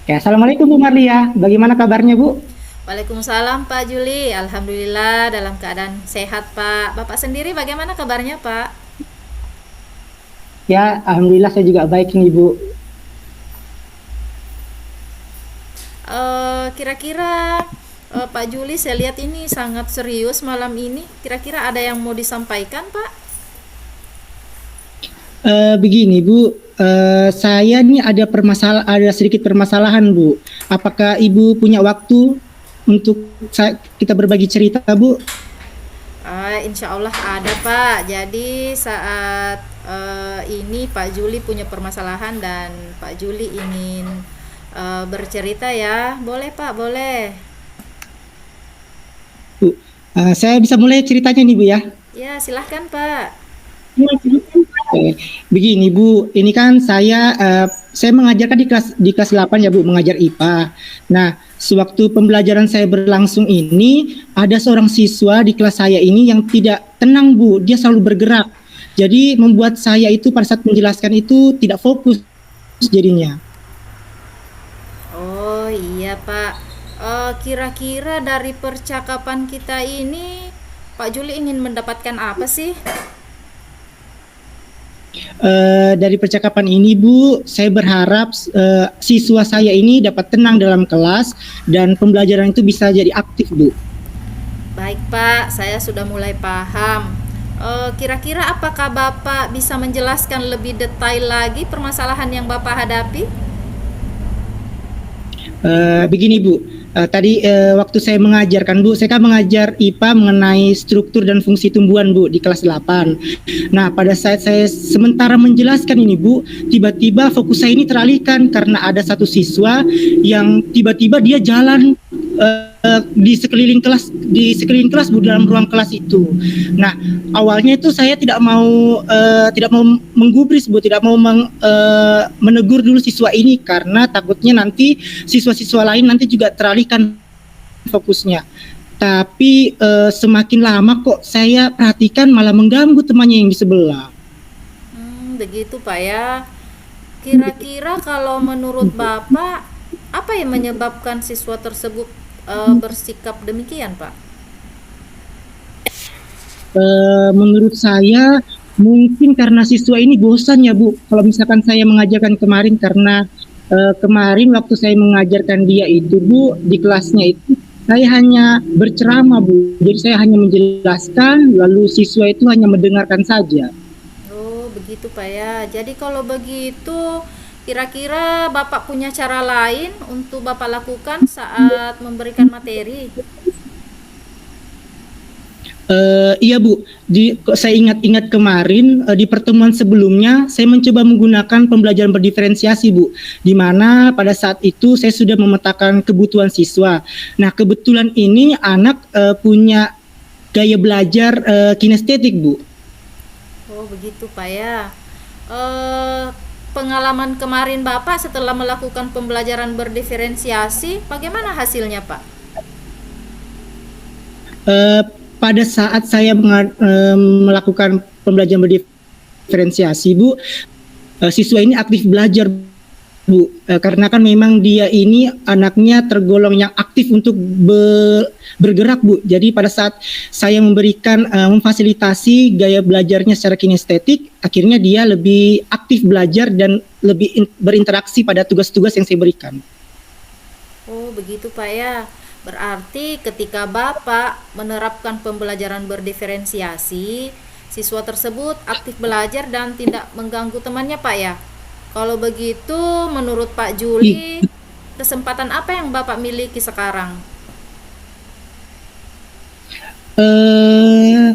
Ya, Assalamualaikum Bu Marlia. Bagaimana kabarnya Bu? Waalaikumsalam Pak Juli, Alhamdulillah dalam keadaan sehat Pak. Bapak sendiri bagaimana kabarnya Pak? Ya, Alhamdulillah saya juga baik nih Bu. Kira-kira Pak Juli saya lihat ini sangat serius malam ini. Kira-kira ada yang mau disampaikan Pak? Begini Bu, saya nih ada sedikit permasalahan Bu. Apakah Ibu punya waktu untuk kita berbagi cerita Bu? Insya Allah ada Pak. Jadi saat ini Pak Juli punya permasalahan dan Pak Juli ingin bercerita ya. Boleh Pak, boleh. Bu, saya bisa mulai ceritanya nih Bu ya. Ya silahkan Pak. Oke. Begini Bu, ini kan saya mengajarkan di kelas 8 ya Bu, mengajar IPA. Nah, sewaktu pembelajaran saya berlangsung ini, ada seorang siswa di kelas saya ini yang tidak tenang Bu, dia selalu bergerak. Jadi membuat saya itu pada saat menjelaskan itu tidak fokus jadinya. Oh iya Pak. Kira-kira dari percakapan kita ini Pak Juli ingin mendapatkan apa sih? Dari percakapan ini Bu, saya berharap siswa saya ini dapat tenang dalam kelas dan pembelajaran itu bisa jadi aktif Bu. Baik Pak, saya sudah mulai paham. Kira-kira apakah Bapak bisa menjelaskan lebih detail lagi permasalahan yang Bapak hadapi? Begini Bu, tadi waktu saya mengajarkan Bu, saya kan mengajar IPA mengenai struktur dan fungsi tumbuhan Bu di kelas 8. Nah, pada saat saya sementara menjelaskan ini Bu, tiba-tiba fokus saya ini teralihkan karena ada satu siswa yang tiba-tiba dia jalan di sekeliling kelas Bu, dalam ruang kelas itu. Nah, awalnya itu saya tidak mau menggubris Bu, tidak mau menegur dulu siswa ini karena takutnya nanti siswa-siswa lain nanti juga teralihkan fokusnya. Tapi semakin lama kok saya perhatikan malah mengganggu temannya yang di sebelah. Begitu Pak ya. Kira-kira kalau menurut Bapak apa yang menyebabkan siswa tersebut bersikap demikian Pak? Menurut saya mungkin karena siswa ini bosan ya Bu. Kalau misalkan saya mengajarkan kemarin karena kemarin waktu saya mengajarkan dia itu Bu, di kelasnya itu saya hanya berceramah Bu. Jadi saya hanya menjelaskan lalu siswa itu hanya mendengarkan saja. Oh, begitu Pak ya. Jadi kalau begitu, kira-kira Bapak punya cara lain untuk Bapak lakukan saat memberikan materi? Iya Bu, saya ingat-ingat kemarin di pertemuan sebelumnya saya mencoba menggunakan pembelajaran berdiferensiasi Bu, di mana pada saat itu saya sudah memetakan kebutuhan siswa. Nah kebetulan ini anak punya gaya belajar kinestetik Bu. Oh, begitu Pak ya. Eh, Pengalaman kemarin Bapak setelah melakukan pembelajaran berdiferensiasi, bagaimana hasilnya Pak? Eh, Pada saat saya melakukan pembelajaran berdiferensiasi Bu, siswa ini aktif belajar Bu, karena kan memang dia ini anaknya tergolong yang aktif untuk bergerak Bu. Jadi pada saat saya memberikan memfasilitasi gaya belajarnya secara kinestetik, akhirnya dia lebih aktif belajar dan lebih berinteraksi pada tugas-tugas yang saya berikan. Oh, begitu Pak ya. Berarti ketika Bapak menerapkan pembelajaran berdiferensiasi, siswa tersebut aktif belajar dan tidak mengganggu temannya Pak ya. Kalau begitu, menurut Pak Juli, kesempatan apa yang Bapak miliki sekarang? Eh,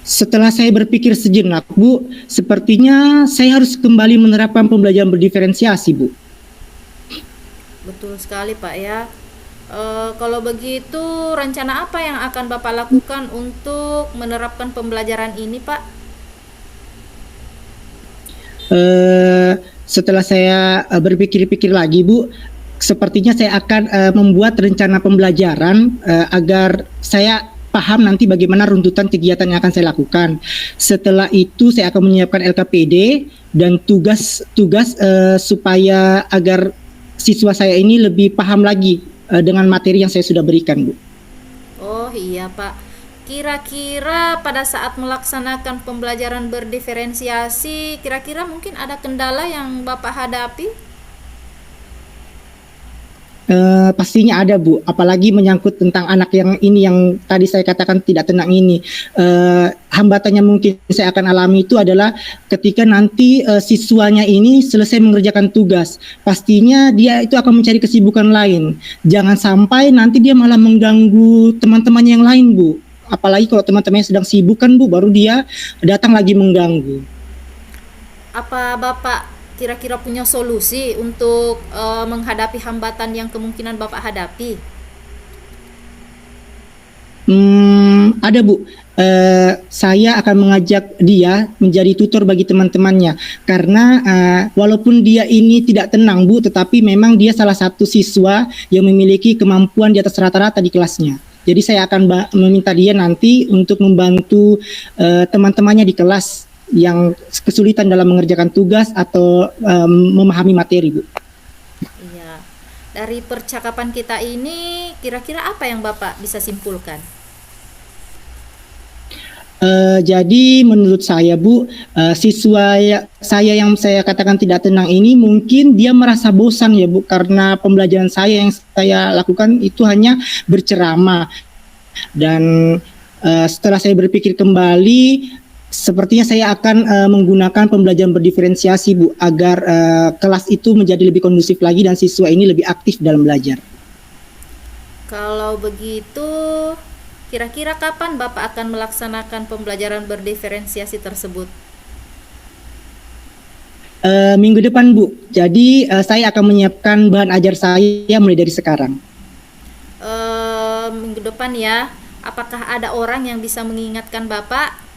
Setelah saya berpikir sejenak Bu, sepertinya saya harus kembali menerapkan pembelajaran berdiferensiasi Bu. Betul sekali Pak ya. Kalau begitu, rencana apa yang akan Bapak lakukan untuk menerapkan pembelajaran ini Pak? Eh, Setelah saya berpikir-pikir lagi Bu, sepertinya saya akan membuat rencana pembelajaran agar saya paham nanti bagaimana runtutan kegiatan yang akan saya lakukan. Setelah itu saya akan menyiapkan LKPD dan tugas-tugas supaya agar siswa saya ini lebih paham lagi dengan materi yang saya sudah berikan, Bu. Oh iya Pak, kira-kira pada saat melaksanakan pembelajaran berdiferensiasi, kira-kira mungkin ada kendala yang Bapak hadapi? Pastinya ada, Bu, apalagi menyangkut tentang anak yang ini yang tadi saya katakan tidak tenang ini. Hambatannya mungkin saya akan alami itu adalah ketika nanti siswanya ini selesai mengerjakan tugas, pastinya dia itu akan mencari kesibukan lain. Jangan sampai nanti dia malah mengganggu teman-temannya yang lain, Bu. Apalagi kalau teman-temannya sedang sibuk kan, Bu, baru dia datang lagi mengganggu. Apa Bapak kira-kira punya solusi untuk menghadapi hambatan yang kemungkinan Bapak hadapi? Ada, Bu. Saya akan mengajak dia menjadi tutor bagi teman-temannya karena walaupun dia ini tidak tenang, Bu, tetapi memang dia salah satu siswa yang memiliki kemampuan di atas rata-rata di kelasnya. Jadi saya akan meminta dia nanti untuk membantu teman-temannya di kelas yang kesulitan dalam mengerjakan tugas atau memahami materi, Bu. Iya. Dari percakapan kita ini, kira-kira apa yang Bapak bisa simpulkan? Jadi menurut saya, Bu, siswa saya yang saya katakan tidak tenang ini mungkin dia merasa bosan ya, Bu, karena pembelajaran saya yang saya lakukan itu hanya berceramah. Dan setelah saya berpikir kembali, sepertinya saya akan menggunakan pembelajaran berdiferensiasi, Bu, agar kelas itu menjadi lebih kondusif lagi dan siswa ini lebih aktif dalam belajar. Kalau begitu, kira-kira kapan Bapak akan melaksanakan pembelajaran berdiferensiasi tersebut? Minggu depan, Bu. Jadi saya akan menyiapkan bahan ajar saya mulai dari sekarang. Minggu depan ya. Apakah ada orang yang bisa mengingatkan Bapak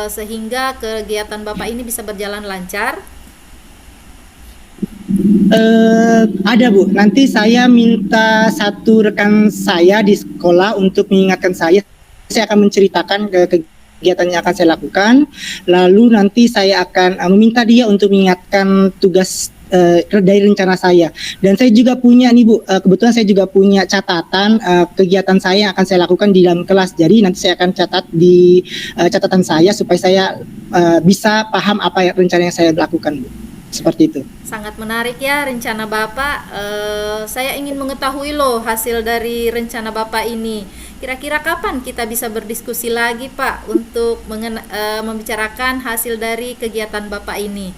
sehingga kegiatan Bapak ini bisa berjalan lancar? Ada, Bu. Nanti saya minta satu rekan saya di sekolah untuk mengingatkan saya. Saya akan menceritakan kegiatan yang akan saya lakukan. Lalu nanti saya akan meminta dia untuk mengingatkan tugas dari rencana saya. Dan saya juga punya nih, Bu, kebetulan saya juga punya catatan kegiatan saya yang akan saya lakukan di dalam kelas. Jadi nanti saya akan catat di catatan saya supaya saya bisa paham apa rencana yang saya lakukan, Bu. Seperti itu. Sangat menarik ya rencana Bapak. Saya ingin mengetahui loh hasil dari rencana Bapak ini. Kira-kira kapan kita bisa berdiskusi lagi, Pak, untuk membicarakan hasil dari kegiatan Bapak ini?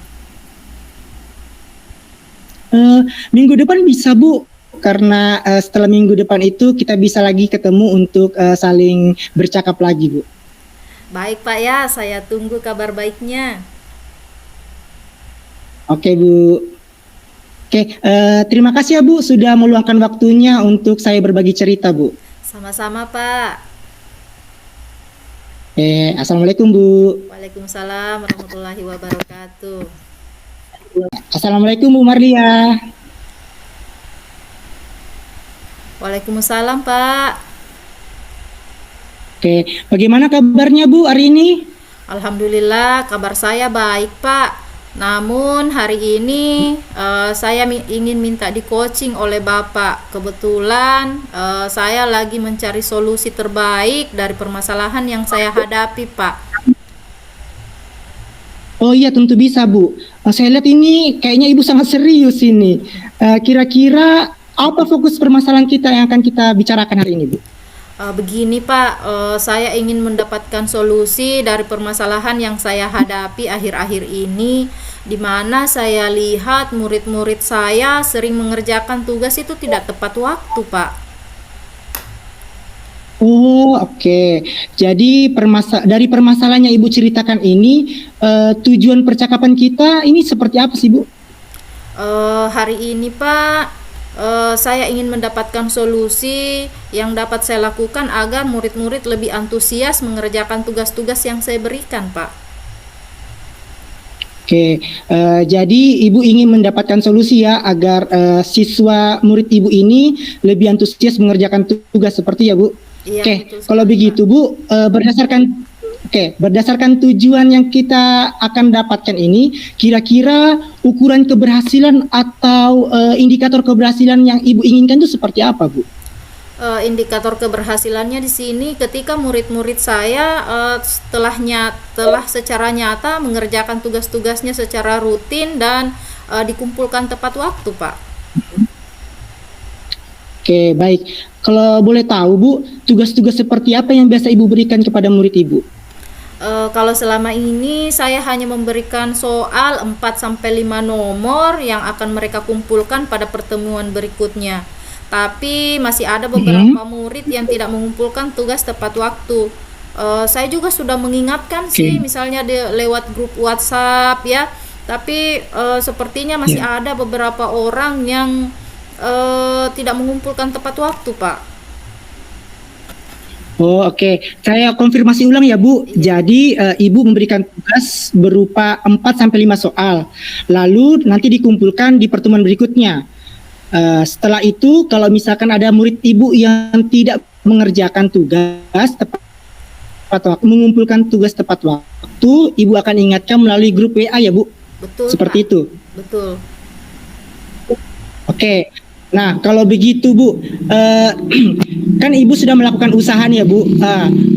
Minggu depan bisa, Bu, karena setelah minggu depan itu kita bisa lagi ketemu untuk saling bercakap lagi, Bu. Baik Pak ya, saya tunggu kabar baiknya. Oke, Bu. Oke, terima kasih ya, Bu, sudah meluangkan waktunya untuk saya berbagi cerita, Bu. Sama-sama Pak. Assalamualaikum, Bu. Waalaikumsalam warahmatullahi wabarakatuh. Assalamualaikum, Bu Marlia. Waalaikumsalam Pak. Oke, bagaimana kabarnya, Bu, hari ini? Alhamdulillah kabar saya baik Pak. Namun hari ini saya ingin minta di coaching oleh Bapak. Kebetulan saya lagi mencari solusi terbaik dari permasalahan yang saya hadapi Pak. Oh iya, tentu bisa, Bu. Saya lihat ini kayaknya Ibu sangat serius ini. Kira-kira apa fokus permasalahan kita yang akan kita bicarakan hari ini, Bu? Begini Pak, saya ingin mendapatkan solusi dari permasalahan yang saya hadapi akhir-akhir ini, di mana saya lihat murid-murid saya sering mengerjakan tugas itu tidak tepat waktu, Pak. Oh, oke. Jadi dari permasalahan yang Ibu ceritakan ini, tujuan percakapan kita ini seperti apa sih, Bu? Hari ini Pak, saya ingin mendapatkan solusi yang dapat saya lakukan agar murid-murid lebih antusias mengerjakan tugas-tugas yang saya berikan, Pak. Oke, jadi Ibu ingin mendapatkan solusi ya agar siswa murid Ibu ini lebih antusias mengerjakan tugas seperti ya, Bu? Iya, Oke, betul kalau sekali, begitu, Pak. Bu, Oke, berdasarkan tujuan yang kita akan dapatkan ini, kira-kira ukuran keberhasilan atau indikator keberhasilan yang Ibu inginkan itu seperti apa, Bu? Indikator keberhasilannya di sini ketika murid-murid saya telah secara nyata mengerjakan tugas-tugasnya secara rutin dan dikumpulkan tepat waktu, Pak. Oke, baik. Kalau boleh tahu, Bu, tugas-tugas seperti apa yang biasa Ibu berikan kepada murid Ibu? Kalau selama ini saya hanya memberikan soal 4-5 nomor yang akan mereka kumpulkan pada pertemuan berikutnya. Tapi masih ada beberapa murid yang tidak mengumpulkan tugas tepat waktu. Saya juga sudah mengingatkan sih, misalnya lewat grup WhatsApp ya. Tapi sepertinya masih ada beberapa orang yang tidak mengumpulkan tepat waktu, Pak. Oh, oke. Saya konfirmasi ulang ya, Bu. Jadi Ibu memberikan tugas berupa 4-5 soal. Lalu nanti dikumpulkan di pertemuan berikutnya. Setelah itu kalau misalkan ada murid Ibu yang tidak mengerjakan tugas tepat waktu, mengumpulkan tugas tepat waktu, Ibu akan ingatkan melalui grup WA ya, Bu? Betul, Seperti Pak. itu? Betul. Oke. Nah, kalau begitu, Bu, kan Ibu sudah melakukan usaha nih ya, Bu.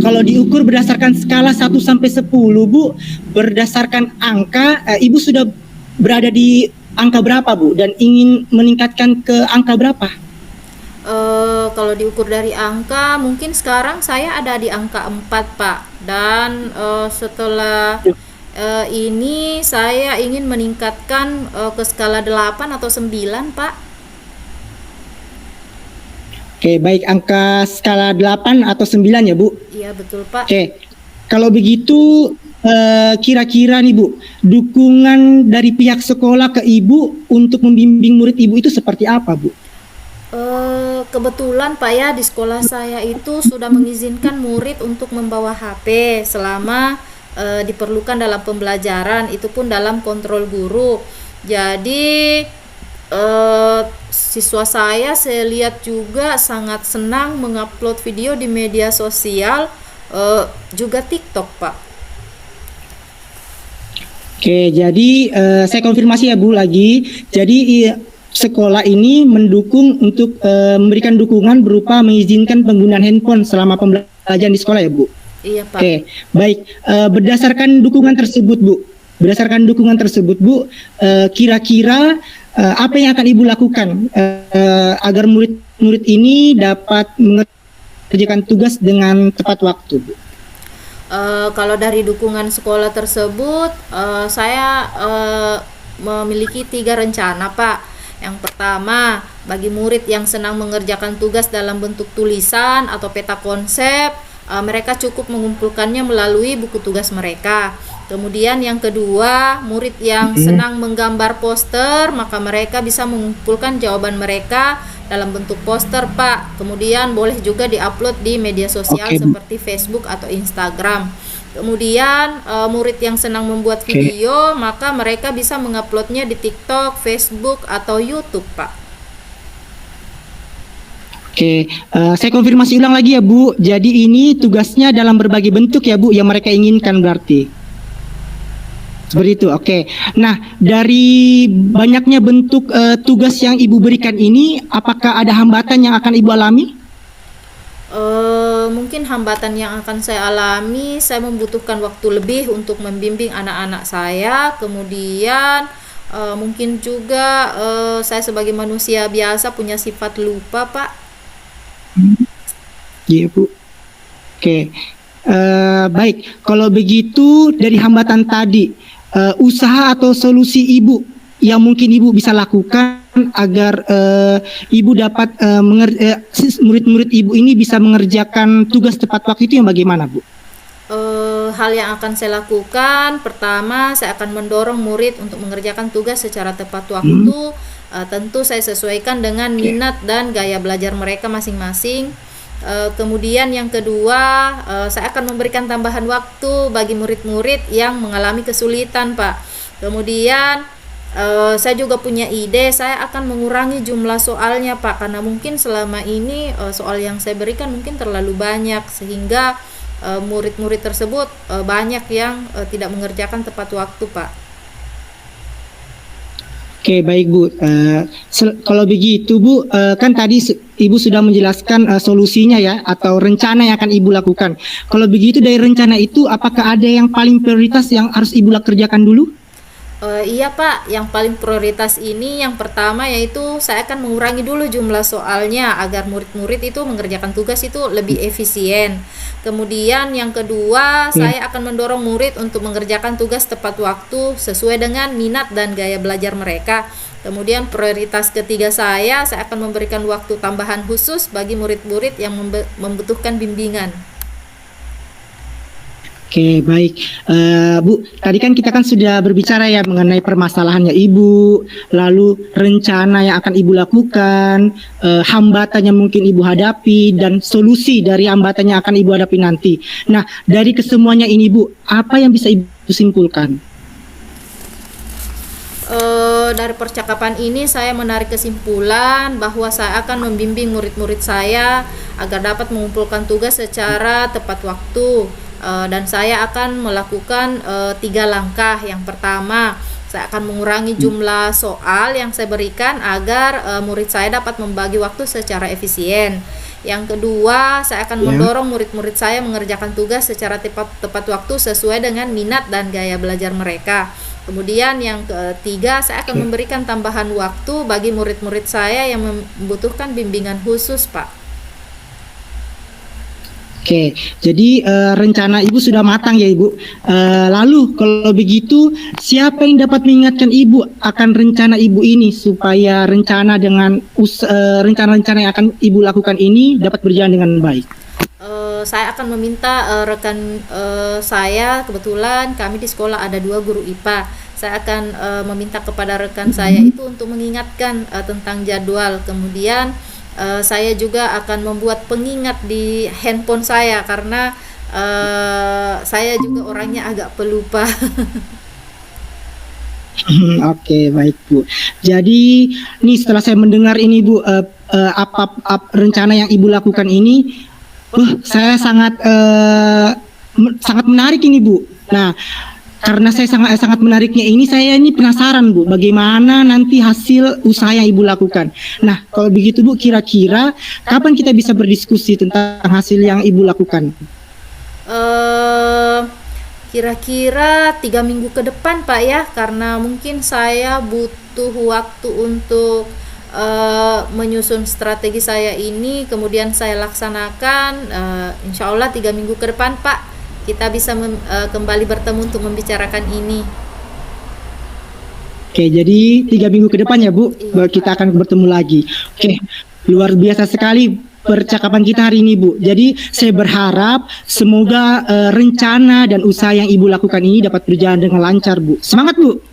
Kalau diukur berdasarkan skala 1-10, Bu, berdasarkan angka, Ibu sudah berada di angka berapa, Bu? Dan ingin meningkatkan ke angka berapa? Kalau diukur dari angka, mungkin sekarang saya ada di angka 4, Pak. Dan setelah ini saya ingin meningkatkan ke skala 8 atau 9, Pak. Oke, baik, angka skala 8 atau 9 ya, Bu? Iya, betul, Pak. Oke, kalau begitu kira-kira nih, Bu, dukungan dari pihak sekolah ke Ibu untuk membimbing murid Ibu itu seperti apa, Bu? Kebetulan Pak ya, di sekolah saya itu sudah mengizinkan murid untuk membawa HP selama diperlukan dalam pembelajaran, itu pun dalam kontrol guru. Jadi siswa saya lihat juga sangat senang mengupload video di media sosial, juga TikTok, Pak. Oke, jadi saya konfirmasi ya, Bu, lagi. Jadi sekolah ini mendukung untuk memberikan dukungan berupa mengizinkan penggunaan handphone selama pembelajaran di sekolah ya, Bu? Iya, Pak. Oke, baik. Berdasarkan dukungan tersebut, Bu, kira-kira apa yang akan Ibu lakukan agar murid-murid ini dapat mengerjakan tugas dengan tepat waktu, Bu? Kalau dari dukungan sekolah tersebut, saya memiliki 3 rencana, Pak. Yang pertama, bagi murid yang senang mengerjakan tugas dalam bentuk tulisan atau peta konsep, mereka cukup mengumpulkannya melalui buku tugas mereka. Kemudian yang kedua, murid yang senang menggambar poster, maka mereka bisa mengumpulkan jawaban mereka dalam bentuk poster, Pak. Kemudian boleh juga diupload di media sosial seperti Facebook atau Instagram. Kemudian murid yang senang membuat video, maka mereka bisa menguploadnya di TikTok, Facebook, atau YouTube, Pak. Oke, saya konfirmasi ulang lagi ya, Bu. Jadi ini tugasnya dalam berbagai bentuk ya, Bu, yang mereka inginkan berarti. Seperti itu, oke. Nah, dari banyaknya bentuk tugas yang Ibu berikan ini, apakah ada hambatan yang akan Ibu alami? Mungkin hambatan yang akan saya alami, saya membutuhkan waktu lebih untuk membimbing anak-anak saya. Kemudian mungkin juga saya sebagai manusia biasa punya sifat lupa, Pak. Iya, Bu. Oke, baik. Kalau begitu dari hambatan tadi, usaha atau solusi Ibu yang mungkin Ibu bisa lakukan agar Ibu dapat murid-murid Ibu ini bisa mengerjakan tugas tepat waktu itu yang bagaimana, Bu? Hal yang akan saya lakukan, pertama saya akan mendorong murid untuk mengerjakan tugas secara tepat waktu. Tentu saya sesuaikan dengan minat dan gaya belajar mereka masing-masing. Kemudian yang kedua, saya akan memberikan tambahan waktu bagi murid-murid yang mengalami kesulitan, Pak. Kemudian saya juga punya ide, saya akan mengurangi jumlah soalnya, Pak, karena mungkin selama ini soal yang saya berikan mungkin terlalu banyak, sehingga murid-murid tersebut banyak yang tidak mengerjakan tepat waktu, Pak. Oke, baik Bu. Kalau begitu Bu, kan tadi Ibu sudah menjelaskan solusinya ya, atau rencana yang akan Ibu lakukan. Kalau begitu dari rencana itu, apakah ada yang paling prioritas yang harus Ibu kerjakan dulu? Iya Pak, yang paling prioritas ini yang pertama yaitu saya akan mengurangi dulu jumlah soalnya agar murid-murid itu mengerjakan tugas itu lebih efisien. Kemudian yang kedua, saya akan mendorong murid untuk mengerjakan tugas tepat waktu sesuai dengan minat dan gaya belajar mereka. Kemudian prioritas ketiga saya akan memberikan waktu tambahan khusus bagi murid-murid yang membutuhkan bimbingan. Oke, baik. Bu, tadi kan kita sudah berbicara ya mengenai permasalahannya Ibu, lalu rencana yang akan Ibu lakukan, hambatan yang mungkin Ibu hadapi, dan solusi dari hambatan yang akan Ibu hadapi nanti. Nah, dari kesemuanya ini Bu, apa yang bisa Ibu simpulkan? Dari percakapan ini saya menarik kesimpulan bahwa saya akan membimbing murid-murid saya agar dapat mengumpulkan tugas secara tepat waktu. Dan saya akan melakukan 3 langkah. Yang pertama, saya akan mengurangi jumlah soal yang saya berikan agar murid saya dapat membagi waktu secara efisien. Yang kedua, saya akan mendorong murid-murid saya mengerjakan tugas secara tepat waktu sesuai dengan minat dan gaya belajar mereka. Kemudian yang ketiga, saya akan memberikan tambahan waktu bagi murid-murid saya yang membutuhkan bimbingan khusus, Pak. Oke, jadi rencana Ibu sudah matang ya Ibu. Lalu kalau begitu, siapa yang dapat mengingatkan Ibu akan rencana Ibu ini supaya rencana rencana-rencana yang akan Ibu lakukan ini dapat berjalan dengan baik? Saya akan meminta rekan saya, kebetulan kami di sekolah ada 2 guru IPA. Saya akan meminta kepada rekan saya itu untuk mengingatkan tentang jadwal. Kemudian saya juga akan membuat pengingat di handphone saya karena saya juga orangnya agak pelupa. Oke, baik Bu. Jadi nih setelah saya mendengar ini Bu, apa rencana yang Ibu lakukan ini, saya sangat menarik ini Bu. Nah, karena saya sangat menariknya ini, saya ini penasaran Bu, bagaimana nanti hasil usaha yang Ibu lakukan. Nah, kalau begitu Bu, kira-kira kapan kita bisa berdiskusi tentang hasil yang Ibu lakukan? Kira-kira 3 minggu ke depan Pak ya, karena mungkin saya butuh waktu untuk menyusun strategi saya ini, kemudian saya laksanakan. Insya Allah 3 minggu ke depan Pak, kita bisa kembali bertemu untuk membicarakan ini. Oke, jadi 3 minggu ke depan ya Bu, kita akan bertemu lagi. Oke, luar biasa sekali percakapan kita hari ini Bu. Jadi saya berharap semoga rencana dan usaha yang Ibu lakukan ini dapat berjalan dengan lancar Bu. Semangat Bu.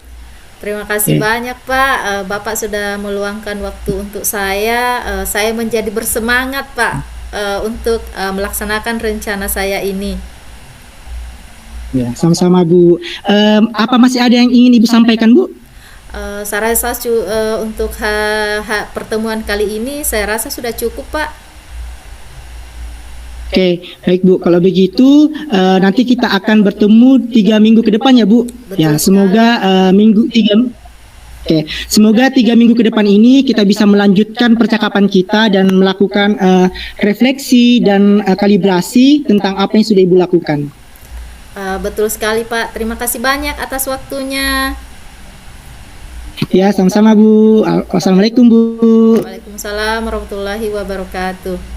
Terima kasih banyak Pak, Bapak sudah meluangkan waktu untuk saya. Saya menjadi bersemangat Pak untuk melaksanakan rencana saya ini. Ya, sama-sama Bu. Apa masih ada yang ingin Ibu sampaikan Bu? Saya rasa untuk pertemuan kali ini saya rasa sudah cukup Pak. Oke, baik Bu. Kalau begitu nanti kita akan bertemu 3 minggu ke depan ya Bu. Betul, ya, semoga semoga 3 minggu ke depan ini kita bisa melanjutkan percakapan kita dan melakukan refleksi dan kalibrasi tentang apa yang sudah Ibu lakukan. Betul sekali Pak, terima kasih banyak atas waktunya. Ya, sama-sama Bu. Wassalamualaikum Bu. Waalaikumsalam warahmatullahi wabarakatuh.